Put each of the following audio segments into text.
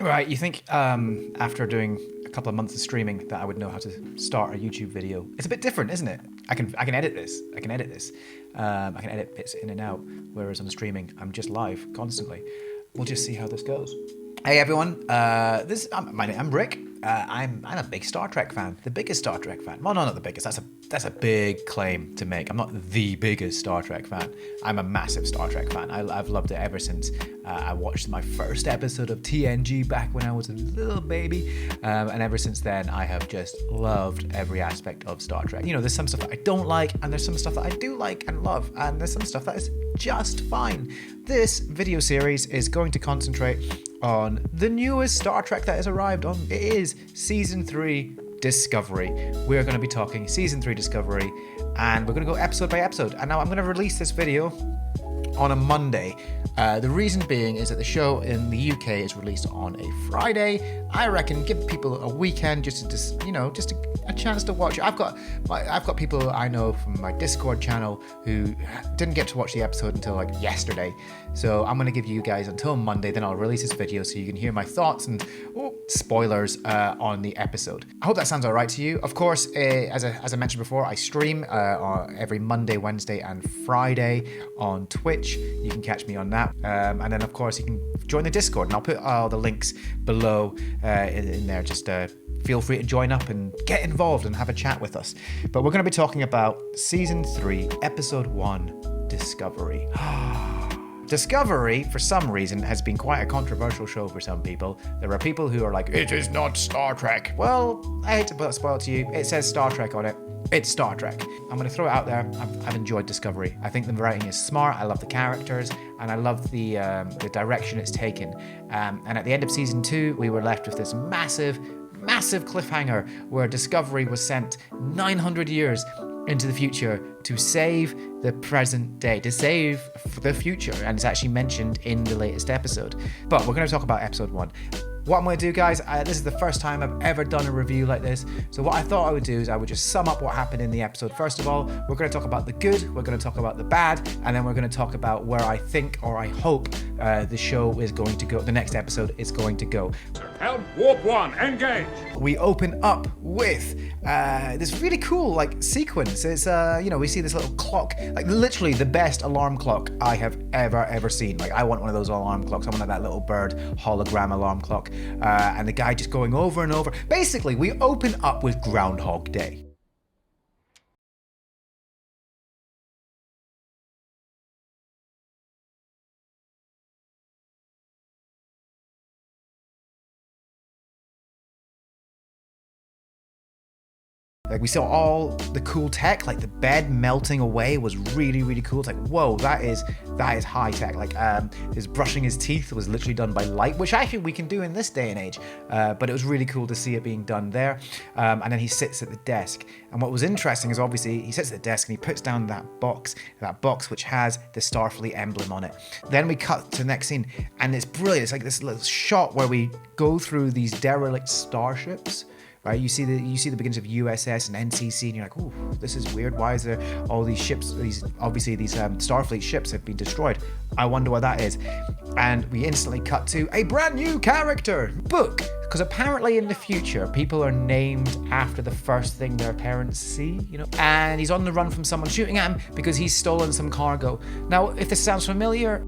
Right, you think after doing a couple of months of streaming that I would know how to start a YouTube video? It's a bit different, isn't it? I can edit this. I can edit bits in and out. Whereas on streaming, I'm just live constantly. We'll just see how this goes. Hey everyone, I'm Rick. I'm a big Star Trek fan, the biggest Star Trek fan. Well, no, not the biggest. That's a big claim to make. I'm not the biggest Star Trek fan. I'm a massive Star Trek fan. I've loved it ever since I watched my first episode of TNG back when I was a little baby, and ever since then I have just loved every aspect of Star Trek. You know, there's some stuff that I don't like, and there's some stuff that I do like and love, and there's some stuff that is just fine. This video series is going to concentrate on the newest Star Trek that has arrived on. It is Season 3 Discovery. We're going to be talking Season 3 Discovery, and we're going to go episode by episode. And now I'm going to release this video on a Monday. The reason being is that the show in the UK is released on a Friday. I reckon give people a weekend just a chance to watch it. I've got people I know from my Discord channel who didn't get to watch the episode until like yesterday. So I'm gonna give you guys until Monday, then I'll release this video so you can hear my thoughts and spoilers on the episode. I hope that sounds alright to you. Of course, as I mentioned before, I stream every Monday, Wednesday, and Friday on Twitch. You can catch me on that. And then of course you can join the Discord, and I'll put all the links below in there. Just feel free to join up and get involved and have a chat with us. But we're going to be talking about Season 3, Episode 1, Discovery. Discovery, for some reason, has been quite a controversial show for some people. There are people who are like, it is not Star Trek. Well, I hate to put a spoil to you. It says Star Trek on it. It's Star Trek. I'm going to throw it out there. I've enjoyed Discovery. I think the writing is smart. I love the characters, and I love the direction it's taken. And at the end of Season 2, we were left with this massive cliffhanger where Discovery was sent 900 years into the future to save the present day, to save the future, and it's actually mentioned in the latest episode. But we're going to talk about Episode 1. What I'm going to do, guys, this is the first time I've ever done a review like this. So what I thought I would do is I would just sum up what happened in the episode. First of all, we're going to talk about the good, we're going to talk about the bad, and then we're going to talk about where I think or I hope the show is going to go, the next episode is going to go. Helm, Warp 1, engage! We open up with this really cool sequence. It's we see this little clock, like literally the best alarm clock I have ever seen. Like I want one of those alarm clocks. I want that little bird hologram alarm clock. And the guy just going over and over. Basically, we open up with Groundhog Day. Like we saw all the cool tech, like the bed melting away was really cool. It's like, whoa, that is high tech. Like his brushing his teeth was literally done by light, which actually we can do in this day and age. But it was really cool to see it being done there. And then he sits at the desk. And what was interesting is obviously he sits at the desk and he puts down that box which has the Starfleet emblem on it. Then we cut to the next scene, and it's brilliant. It's like this little shot where we go through these derelict starships. Right, you see the beginnings of USS and NCC, and you're like, ooh, this is weird. Why is there all these ships? These Starfleet ships have been destroyed. I wonder what that is. And we instantly cut to a brand new character, Book, because apparently in the future people are named after the first thing their parents see. And he's on the run from someone shooting at him because he's stolen some cargo. Now, if this sounds familiar.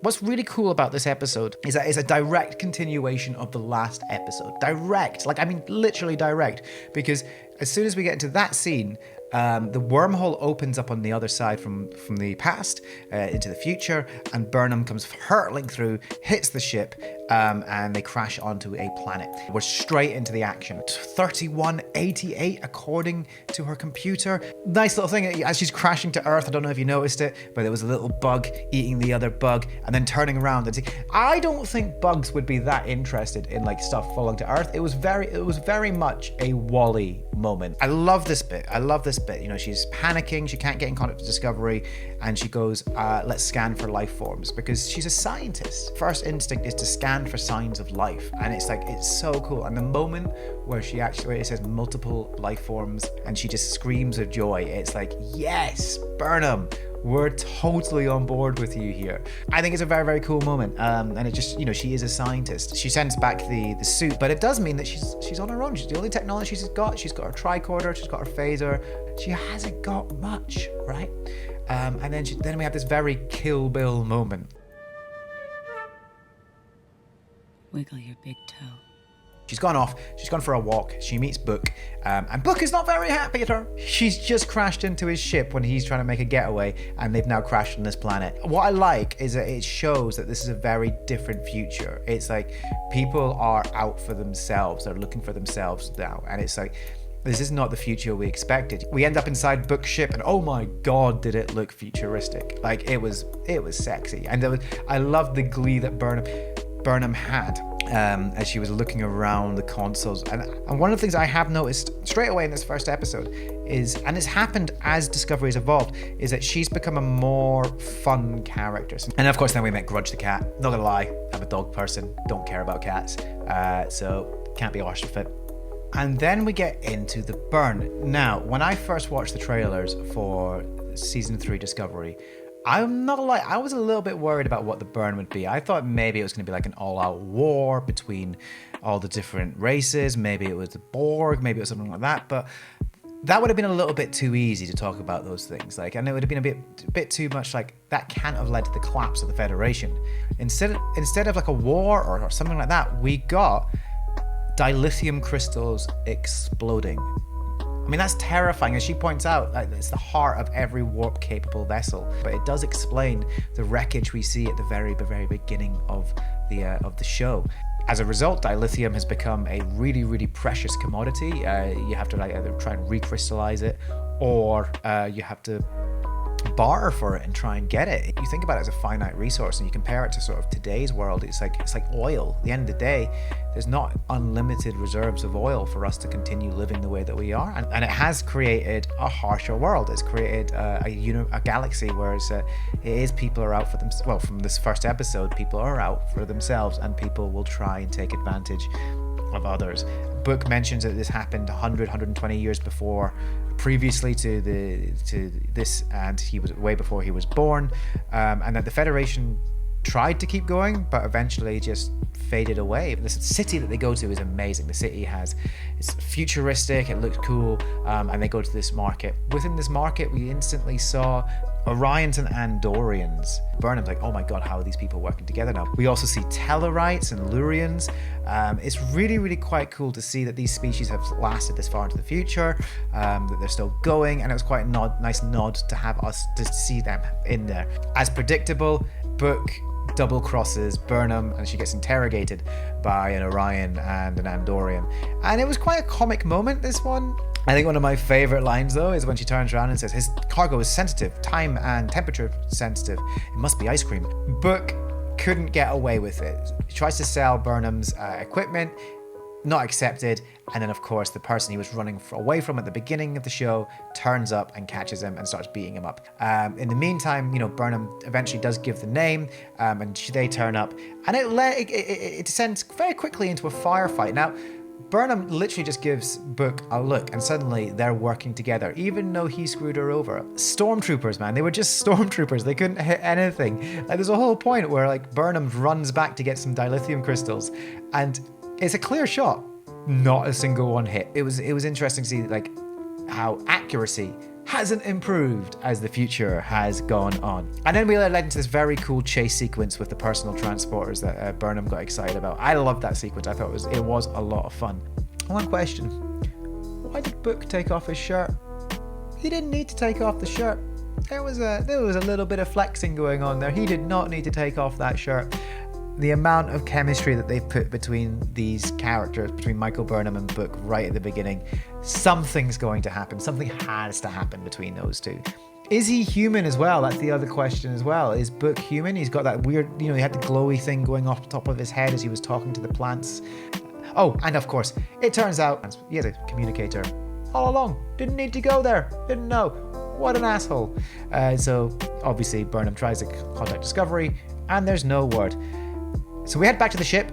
What's really cool about this episode is that it's a direct continuation of the last episode. Direct, literally direct, because as soon as we get into that scene, the wormhole opens up on the other side from the past into the future, and Burnham comes hurtling through, hits the ship, and they crash onto a planet. We're straight into the action. 3188 according to her computer. Nice little thing, as she's crashing to Earth, I don't know if you noticed it, but there was a little bug eating the other bug and then turning around and saying, I don't think bugs would be that interested in stuff falling to Earth. It was very much a Wall-E moment. I love this bit. She's panicking, she can't get in contact with Discovery, and she goes, let's scan for life forms, because she's a scientist. First instinct is to scan for signs of life, and it's so cool. And the moment where it says multiple life forms and she just screams of joy, it's like, yes, Burnham, We're totally on board with you here. I think it's a very, very cool moment. And it just, she is a scientist. She sends back the suit, but it does mean that she's on her own. She's the only technology she's got. She's got her tricorder, she's got her phaser. She hasn't got much, right? And then we have this very Kill Bill moment. Wiggle your big toe. She's gone off, she's gone for a walk, she meets Book, and Book is not very happy at her. She's just crashed into his ship when he's trying to make a getaway, and they've now crashed on this planet. What I like is that it shows that this is a very different future. It's like people are out for themselves, they're looking for themselves now, and it's like, this is not the future we expected. We end up inside Book's ship, and oh my god, did it look futuristic. Like, it was sexy, and I loved the glee that Burnham had as she was looking around the consoles. And one of the things I have noticed straight away in this first episode is, and it's happened as Discovery has evolved, is that she's become a more fun character. And of course then we met Grudge the cat. Not gonna lie, I'm a dog person, don't care about cats, so can't be arsed with it. And then we get into the burn. Now, when I first watched the trailers for season 3 Discovery, I'm not gonna lie, I was a little bit worried about what the burn would be. I thought maybe it was going to be like an all-out war between all the different races. Maybe it was the Borg, maybe it was something like that. But that would have been a little bit too easy to talk about those things. Like, and it would have been a bit too much. Like, that can't have led to the collapse of the Federation. Instead of like a war or something like that, we got dilithium crystals exploding. I mean, that's terrifying. As she points out, it's the heart of every warp-capable vessel. But it does explain the wreckage we see at the very, very beginning of the show. As a result, dilithium has become a really, really precious commodity. You have to either try and recrystallize it, or you have to barter for it and try and get it. You think about it as a finite resource, and you compare it to sort of today's world. It's like oil. At the end of the day, there's not unlimited reserves of oil for us to continue living the way that we are, and it has created a harsher world. It's created a galaxy where it is people are out for themselves. Well, from this first episode, people are out for themselves, and people will try and take advantage of others. Book mentions that this happened 120 years before, previously to this, and he was way before he was born, and that the Federation tried to keep going, but eventually just faded away. The city that they go to is amazing. The city it's futuristic, it looks cool, and they go to this market. Within this market, we instantly saw Orions and Andorians. Burnham's like, oh my god, how are these people working together now? We also see Tellarites and Lurians. It's really, really quite cool to see that these species have lasted this far into the future, that they're still going, and it was quite a nice nod to have us to see them in there. As predictable, Book double crosses Burnham, and she gets interrogated by an Orion and an Andorian. And it was quite a comic moment, this one. I think one of my favorite lines, though, is when she turns around and says, his cargo is sensitive, time and temperature sensitive. It must be ice cream. Book couldn't get away with it. He tries to sell Burnham's equipment, not accepted. And then, of course, the person he was running away from at the beginning of the show turns up and catches him and starts beating him up. In the meantime, Burnham eventually does give the name, and they turn up, and it descends very quickly into a firefight. Now, Burnham literally just gives Book a look, and suddenly they're working together, even though he screwed her over. Stormtroopers, man. They were just stormtroopers. They couldn't hit anything. Like, there's a whole point where, like, Burnham runs back to get some dilithium crystals, and it's a clear shot. Not a single one hit. It was interesting to see, like, how accuracy hasn't improved as the future has gone on. And then we led into this very cool chase sequence with the personal transporters that Burnham got excited about. I loved that sequence. I thought it was a lot of fun. One question: why did Book take off his shirt? He didn't need to take off the shirt. There was a little bit of flexing going on there. He did not need to take off that shirt. The amount of chemistry that they've put between these characters, between Michael Burnham and Book right at the beginning, something's going to happen. Something has to happen between those two. Is he human as well? That's the other question as well. Is Book human? He's got that weird, he had the glowy thing going off the top of his head as he was talking to the plants. Oh, and of course, it turns out he has a communicator all along. Didn't need to go there. Didn't know. What an asshole. So obviously Burnham tries to contact Discovery, and there's no word. So we head back to the ship,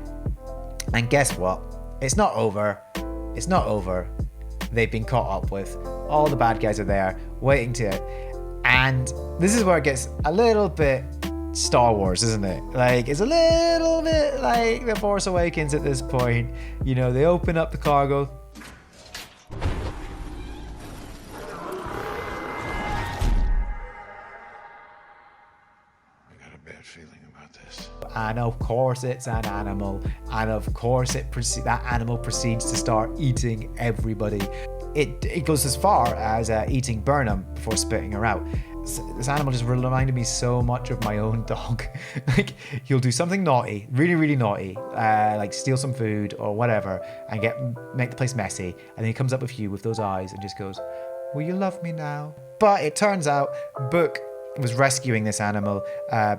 and guess what? It's not over. It's not over. They've been caught up with. All the bad guys are there, waiting to... And this is where it gets a little bit Star Wars, isn't it? Like, it's a little bit like The Force Awakens at this point. You know, they open up the cargo. And of course it's an animal, and of course that animal proceeds to start eating everybody. It goes as far as eating Burnham before spitting her out. This animal just reminded me so much of my own dog. Like, he'll do something naughty, really, really naughty, like steal some food or whatever, and make the place messy, and then he comes up with you with those eyes and just goes, "Will you love me now?" But it turns out Book was rescuing this animal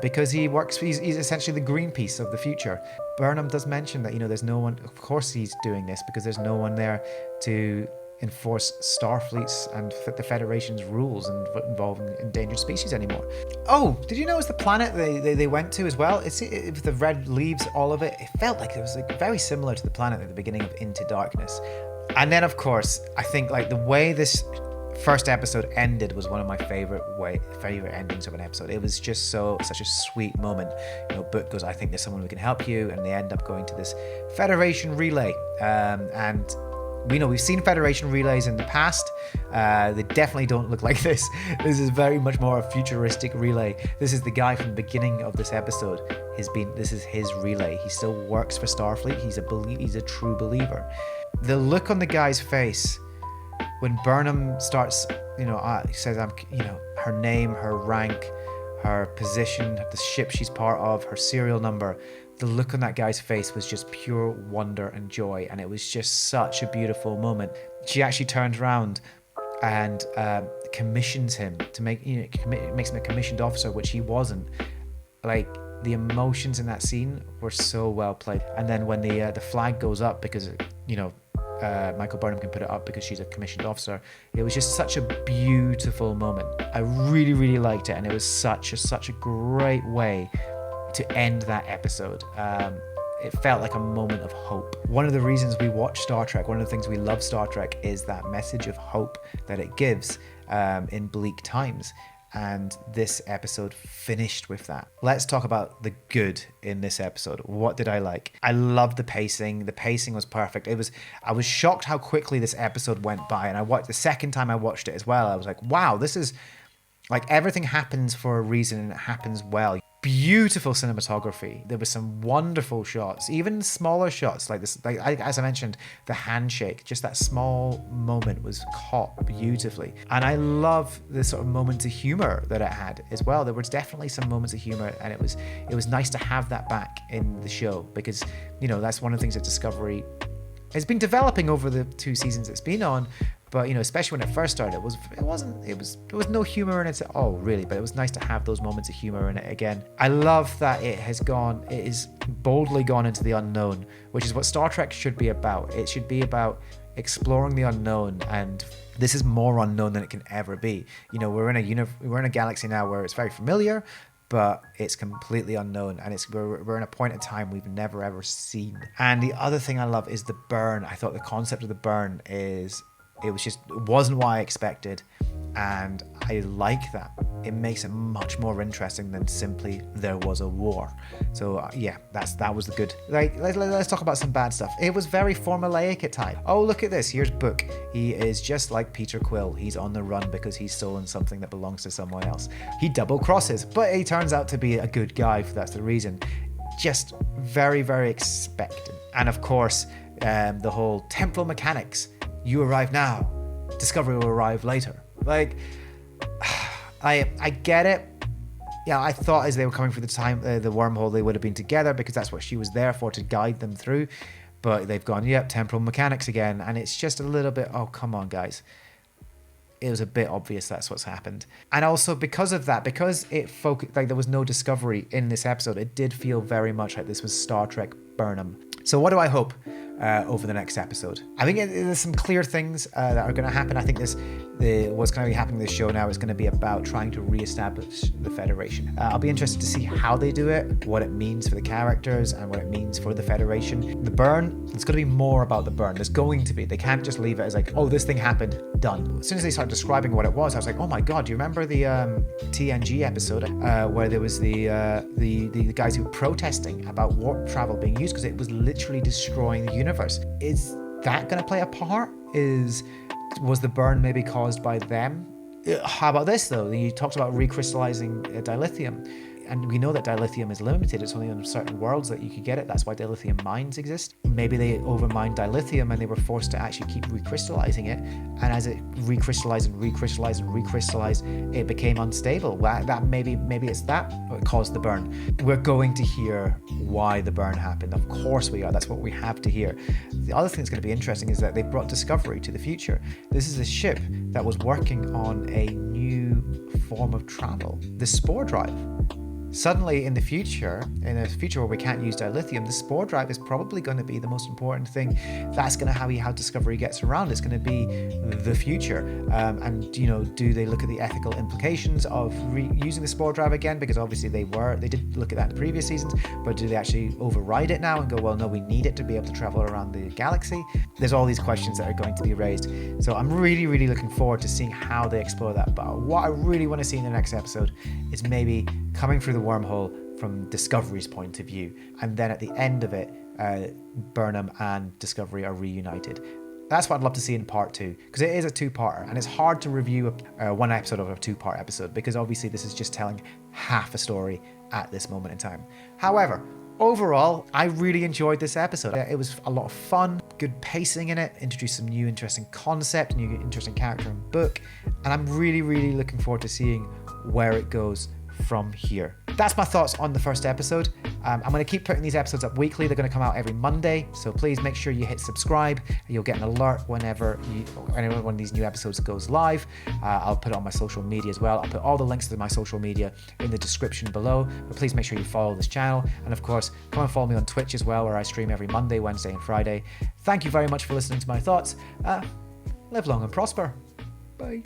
because he's essentially the Greenpeace of the future. Burnham does mention that, you know, there's no one, of course he's doing this because there's no one there to enforce Starfleet's and the Federation's rules and involving endangered species anymore. Oh, did you notice the planet they went to as well? It's the red leaves, all of it. It felt like it was like very similar to the planet at the beginning of Into Darkness. And then, of course, I think like the way this first episode ended was one of my favorite endings of an episode. It was just such a sweet moment. You know, Book goes, "I think there's someone who can help you," and they end up going to this Federation relay. And we know we've seen Federation relays in the past. They definitely don't look like this. This is very much more a futuristic relay. This is the guy from the beginning of this episode. This is his relay. He still works for Starfleet. He's a true believer. The look on the guy's face when Burnham starts, says, her name, her rank, her position, the ship she's part of, her serial number, the look on that guy's face was just pure wonder and joy. And it was just such a beautiful moment. She actually turns around and commissions him to makes him a commissioned officer, which he wasn't. Like, the emotions in that scene were so well played. And then when the flag goes up because, Michael Burnham can put it up because she's a commissioned officer. It was just such a beautiful moment. I really, really liked it, and it was such a great way to end that episode. It felt like a moment of hope. One of the reasons we watch Star Trek, one of the things we love Star Trek, is that message of hope that it gives in bleak times. And this episode finished with that. Let's talk about the good in this episode. What did I like? I loved the pacing. The pacing was perfect. I was shocked how quickly this episode went by. And the second time I watched it as well, I was like, wow, this is like everything happens for a reason and it happens well. Beautiful cinematography. There were some wonderful shots, even smaller shots like this. As I mentioned, the handshake, just that small moment was caught beautifully. And I love the sort of moments of humor that it had as well. There was definitely some moments of humor, and it was nice to have that back in the show because, that's one of the things that Discovery has been developing over the 2 seasons it's been on. But, especially when it first started, there was no humor in it at all, really. But it was nice to have those moments of humor in it again. I love that it is boldly gone into the unknown, which is what Star Trek should be about. It should be about exploring the unknown, and this is more unknown than it can ever be. We're in a galaxy now where it's very familiar, but it's completely unknown, and we're in a point in time we've never ever seen. And the other thing I love is the burn. I thought the concept of the burn it wasn't what I expected, and I like that. It makes it much more interesting than simply there was a war. So that was the good. Let's talk about some bad stuff. It was very formulaic at times. Oh, look at this. Here's Book. He is just like Peter Quill. He's on the run because he's stolen something that belongs to someone else. He double crosses, but he turns out to be a good guy. That's the reason. Just very, very expectant. And of course, the whole temporal mechanics. You arrive now, Discovery will arrive later. Like, I get it. Yeah, I thought as they were coming through the wormhole, they would have been together because that's what she was there for, to guide them through. But they've gone, temporal mechanics again. And it's just a little bit, oh, come on, guys. It was a bit obvious that's what's happened. And also because of that, because it focused, like there was no Discovery in this episode, it did feel very much like this was Star Trek Burnham. So what do I hope over the next episode? I think there's some clear things that are going to happen. I think what's going to be happening in this show now is going to be about trying to re-establish the Federation. I'll be interested to see how they do it, what it means for the characters, and what it means for the Federation. The burn, it's going to be more about the burn. There's going to be. They can't just leave it as like, oh, this thing happened, done. As soon as they started describing what it was, I was like, oh my god, do you remember the TNG episode where there was the guys who were protesting about warp travel being used because it was literally destroying the universe? Is that going to play a part? Was the burn maybe caused by them? How about this though? You talked about recrystallizing dilithium, and we know that dilithium is limited. It's only on certain worlds that you could get it. That's why dilithium mines exist. Maybe they overmined dilithium and they were forced to actually keep recrystallizing it, and as it recrystallized, it became unstable. That maybe it's that what caused the burn. We're going to hear why the burn happened. Of course we are. That's what we have to hear. The other thing that's going to be interesting is that they brought Discovery to the future. This is a ship that was working on a new form of travel, the spore drive. Suddenly in a future where we can't use dilithium, the spore drive is probably going to be the most important thing. That's going to be how Discovery gets around. It's going to be the future. And do they look at the ethical implications of using the spore drive again? Because obviously they did look at that in previous seasons, but do they actually override it now and go, well, no, we need it to be able to travel around the galaxy? There's all these questions that are going to be raised. So I'm really, really looking forward to seeing how they explore that. But what I really want to see in the next episode is maybe coming through the wormhole from Discovery's point of view, and then at the end of it, Burnham and Discovery are reunited. That's what I'd love to see in part 2, because it is a two-parter, and it's hard to review one episode of a two-part episode, because obviously this is just telling half a story at this moment in time. However, overall, I really enjoyed this episode. It was a lot of fun, good pacing in it, introduced some new interesting concept, new interesting character and book, and I'm really, really looking forward to seeing where it goes from here. That's my thoughts on the first episode. I'm going to keep putting these episodes up weekly. They're going to come out every Monday, so please make sure you hit subscribe. You'll get an alert whenever one of these new episodes goes live. I'll put it on my social media as well. I'll put all the links to my social media in the description below, but please make sure you follow this channel, and of course come and follow me on Twitch as well, where I stream every Monday, Wednesday and Friday. Thank you very much for listening to my thoughts. Live long and prosper. Bye.